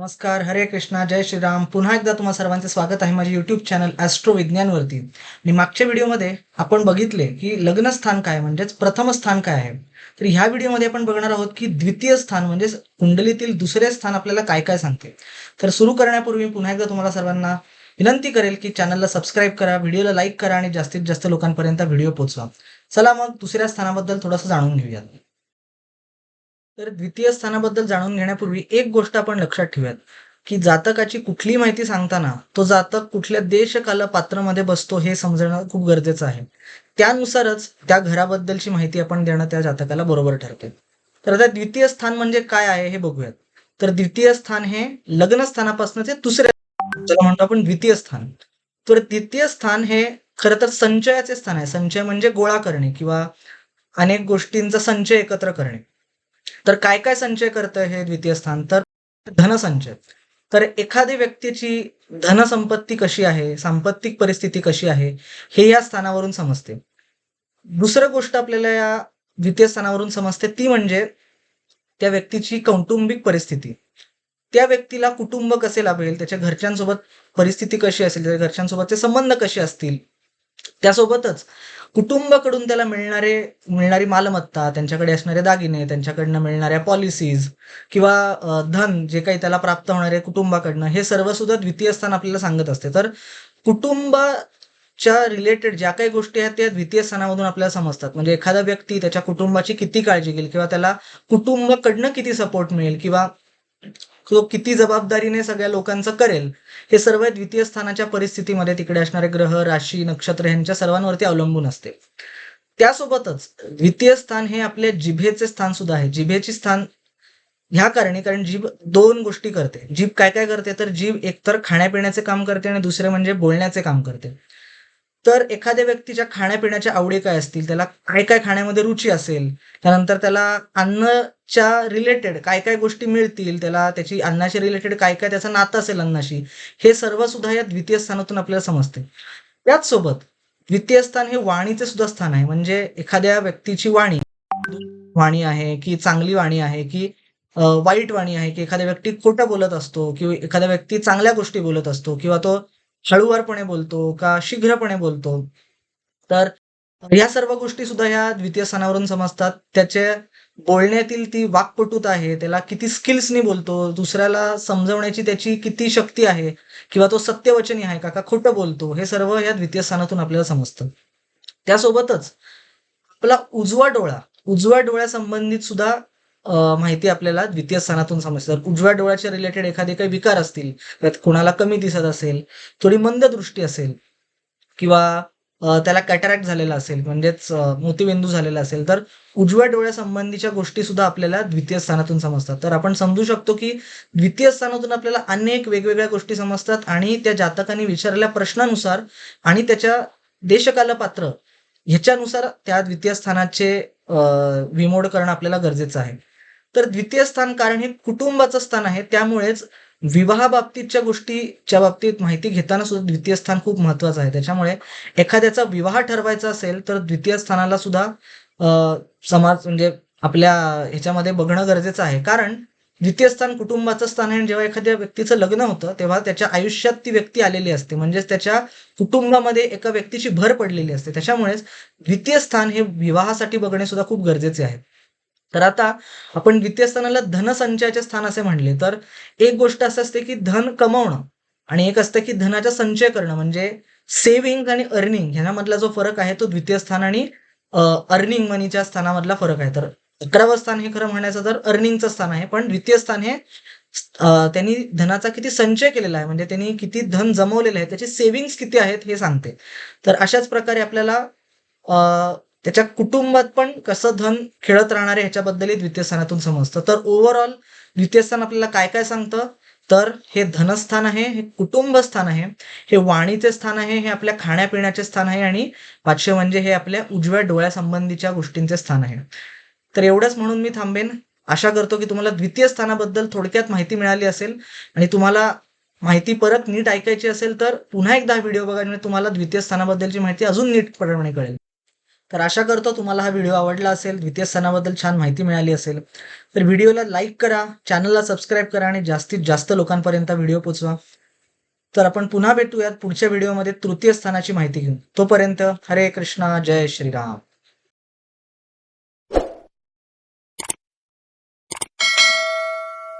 नमस्कार, हरे कृष्णा, जय श्रीराम. पुन्हा एकदा तुम्हा सर्वांचे स्वागत आहे माझ्या YouTube चॅनल ॲस्ट्रो विज्ञानवरती. आणि मागच्या व्हिडिओमध्ये आपण बघितले की लग्न स्थान काय म्हणजेच प्रथम स्थान काय आहे. तर ह्या व्हिडिओमध्ये आपण बघणार आहोत की द्वितीय स्थान म्हणजेच कुंडलीतील दुसरे स्थान आपल्याला काय काय सांगते. तर सुरू करण्यापूर्वी पुन्हा एकदा तुम्हाला सर्वांना विनंती करेल की चॅनलला सबस्क्राईब करा, व्हिडिओला लाईक करा आणि जास्तीत जास्त लोकांपर्यंत व्हिडिओ पोहोचवा. चला मग दुसऱ्या स्थानाबद्दल थोडंसं जाणून घेऊयात. तर द्वितीय स्थानाबद्दल जाणून घेण्यापूर्वी एक गोष्ट आपण लक्षात ठेवूयात की जातकाची कुठली माहिती सांगताना तो जातक कुठल्या देश काल पात्रामध्ये बसतो हे समजणं खूप गरजेचं आहे. त्यानुसारच त्या घराबद्दलची माहिती आपण देणं त्या जातकाला बरोबर ठरते. तर आता द्वितीय स्थान म्हणजे काय आहे हे बघूयात. तर द्वितीय स्थान हे लग्न स्थानापासून ते दुसऱ्या ज्याला म्हणतो आपण द्वितीय स्थान. तर द्वितीय स्थान हे खरं तर संचयाचे स्थान आहे. संचय म्हणजे गोळा करणे किंवा अनेक गोष्टींचा संचय एकत्र करणे. तर काय काय संचय करतं हे द्वितीय स्थान, तर धनसंचय. तर एखाद्या व्यक्तीची धनसंपत्ती कशी आहे, सांपत्तिक परिस्थिती कशी आहे, हे या स्थानावरून समजते. दुसरं गोष्ट आपल्याला या द्वितीय स्थानावरून समजते ती म्हणजे त्या व्यक्तीची कौटुंबिक परिस्थिती. त्या व्यक्तीला कुटुंब कसे लाभेल, त्याच्या घरच्यांसोबत परिस्थिती कशी असेल, त्याच्या घरच्यांसोबतचे संबंध कसे असतील. त्यासोबतच कुटुंबाकडून त्याला मिळणारी मालमत्ता, त्यांच्याकडे असणारे दागिने, त्यांच्याकडनं मिळणाऱ्या पॉलिसीज किंवा धन जे काही त्याला प्राप्त होणार आहे कुटुंबाकडनं, हे सर्व सुद्धा द्वितीय स्थान आपल्याला सांगत असते. तर कुटुंबाच्या रिलेटेड ज्या काही गोष्टी आहेत त्या द्वितीय स्थानामधून आपल्याला समजतात. म्हणजे एखादा व्यक्ती त्याच्या कुटुंबाची किती काळजी घेईल किंवा त्याला कुटुंबाकडनं किती सपोर्ट मिळेल किंवा तो किती जबाबदारीने सगळ्या लोकांचं करेल, हे सर्व द्वितीय स्थानाच्या परिस्थितीमध्ये तिकडे असणारे ग्रह, राशी, नक्षत्र यांच्या सर्वांवरती अवलंबून असते. त्यासोबतच द्वितीय स्थान हे आपल्या जिभेचे स्थान सुद्धा आहे. जिभेची स्थान ह्या कारणी, कारण जीभ दोन गोष्टी करते. जीभ काय काय करते, तर जीभ एकतर खाण्यापिण्याचे काम करते आणि दुसरे म्हणजे बोलण्याचे काम करते. तर एखाद्या व्यक्तीच्या खाण्यापिण्याच्या आवडी काय असतील, त्याला काय काय खाण्यामध्ये रुची असेल, त्यानंतर त्याला अन्नच्या रिलेटेड काय काय गोष्टी मिळतील, त्याला त्याची अन्नाशी रिलेटेड काय काय त्याचं नातं असेल अन्नाशी, हे सर्व सुद्धा या द्वितीय स्थानातून आपल्याला समजते. त्याचसोबत द्वितीय स्थान हे वाणीचे सुद्धा स्थान आहे. म्हणजे एखाद्या व्यक्तीची वाणी आहे की चांगली वाणी आहे की वाईट वाणी आहे, की एखादा व्यक्ती खोटं बोलत असतो किंवा एखादा व्यक्ती चांगल्या गोष्टी बोलत असतो किंवा तो हळुवारपणे बोलतो का शीघ्रपणे बोलतो. तर ह्या सर्व गोष्टी सुद्धा ह्या द्वितीय स्थानावरून समजतात. त्याच्या बोलण्यातील ती वाक्पटुता आहे, त्याला किती स्किल्सनी बोलतो, दुसऱ्याला समजवण्याची त्याची किती शक्ती आहे किंवा तो सत्यवचनी आहे का खोटं बोलतो, हे सर्व या द्वितीय स्थानातून आपल्याला समजतं. त्यासोबतच आपला उजव्या डोळ्यासंबंधित सुद्धा माहिती आपल्याला द्वितीय स्थानातून समजते. तर उजव्या डोळ्याच्या रिलेटेड एखादे काही विकार असतील, त्यात कोणाला कमी दिसत असेल, थोडी मंद दृष्टी असेल किंवा त्याला कॅटरॅक्ट झालेला असेल, म्हणजेच मोतीबिंदू झालेला असेल, तर उजव्या डोळ्यासंबंधीच्या गोष्टी सुद्धा आपल्याला द्वितीय स्थानातून समजतात. तर आपण समजू शकतो की द्वितीय स्थानातून आपल्याला अनेक वेगवेगळ्या गोष्टी समजतात आणि त्या जातकाने विचारलेल्या प्रश्नानुसार आणि त्याच्या देशकालपात्र ह्याच्यानुसार त्या द्वितीय स्थानाचे विमोड करणं आपल्याला गरजेचं आहे. तर द्वितीय स्थान कारण हे कुटुंबाचं स्थान आहे, त्यामुळेच विवाहाबाबतीतच्या गोष्टीच्या बाबतीत माहिती घेताना सुद्धा द्वितीय स्थान खूप महत्वाचं आहे. त्याच्यामुळे एखाद्याचा विवाह ठरवायचा असेल तर द्वितीय स्थानाला सुद्धा समाज म्हणजे आपल्या ह्याच्यामध्ये बघणं गरजेचं आहे. कारण द्वितीय स्थान कुटुंबाचं स्थान आहे आणि जेव्हा एखाद्या व्यक्तीचं लग्न होतं तेव्हा त्याच्या आयुष्यात ती व्यक्ती आलेली असते, म्हणजेच त्याच्या कुटुंबामध्ये एका व्यक्तीची भर पडलेली असते. त्याच्यामुळेच द्वितीय स्थान हे विवाहासाठी बघणे सुद्धा खूप गरजेचे आहे. तर आता आपण द्वितीय स्थानाला धनसंचयाचे स्थान असे म्हणले, तर एक गोष्ट असं असते की धन कमवणं आणि एक असतं की धनाचा संचय करणं, म्हणजे सेव्हिंग आणि अर्निंग ह्यामधला जो फरक आहे तो द्वितीय स्थान आणि अर्निंग मनीच्या स्थानामधला फरक आहे. तर 11वं स्थान हे खरं म्हणायचं तर अर्निंगचं स्थान आहे, पण द्वितीय स्थान हे त्यांनी धनाचा किती संचय केलेला आहे, म्हणजे त्यांनी किती धन जमवलेलं आहे, त्याचे सेव्हिंग्स किती आहेत हे सांगते. तर अशाच प्रकारे आपल्याला त्याच्या कुटुंबात पण कसं धन खेळत राहणार आहे ह्याच्याबद्दलही द्वितीय स्थानातून समजतं. तर ओव्हरऑल द्वितीय स्थान आपल्याला काय काय सांगतं, तर हे धनस्थान आहे, हे कुटुंब स्थान आहे, हे वाणीचे स्थान आहे, हे आपल्या खाण्यापिण्याचे स्थान आहे आणि 500 म्हणजे हे आपल्या उजव्या डोळ्यासंबंधीच्या गोष्टींचे स्थान आहे. तर एवढंच म्हणून मी थांबेन. आशा करतो की तुम्हाला द्वितीय स्थानाबद्दल थोडक्यात माहिती मिळाली असेल आणि तुम्हाला माहिती परत नीट ऐकायची असेल तर पुन्हा एकदा व्हिडिओ बघा, म्हणजे तुम्हाला द्वितीय स्थानाबद्दलची माहिती अजून नीटपणे कळेल. तर आशा करतो तुम्हाला हा व्हिडिओ आवडला असेल, द्वितीय स्थानाबद्दल छान माहिती मिळाली असेल. तर व्हिडिओला लाईक करा, चॅनलला सबस्क्राईब करा आणि जास्तीत जास्त लोकांपर्यंत व्हिडिओ पोचवा. तर आपण पुन्हा भेटूयात पुढच्या व्हिडिओमध्ये तृतीय स्थानाची माहिती घेऊन. तोपर्यंत हरे कृष्णा, जय श्रीराम.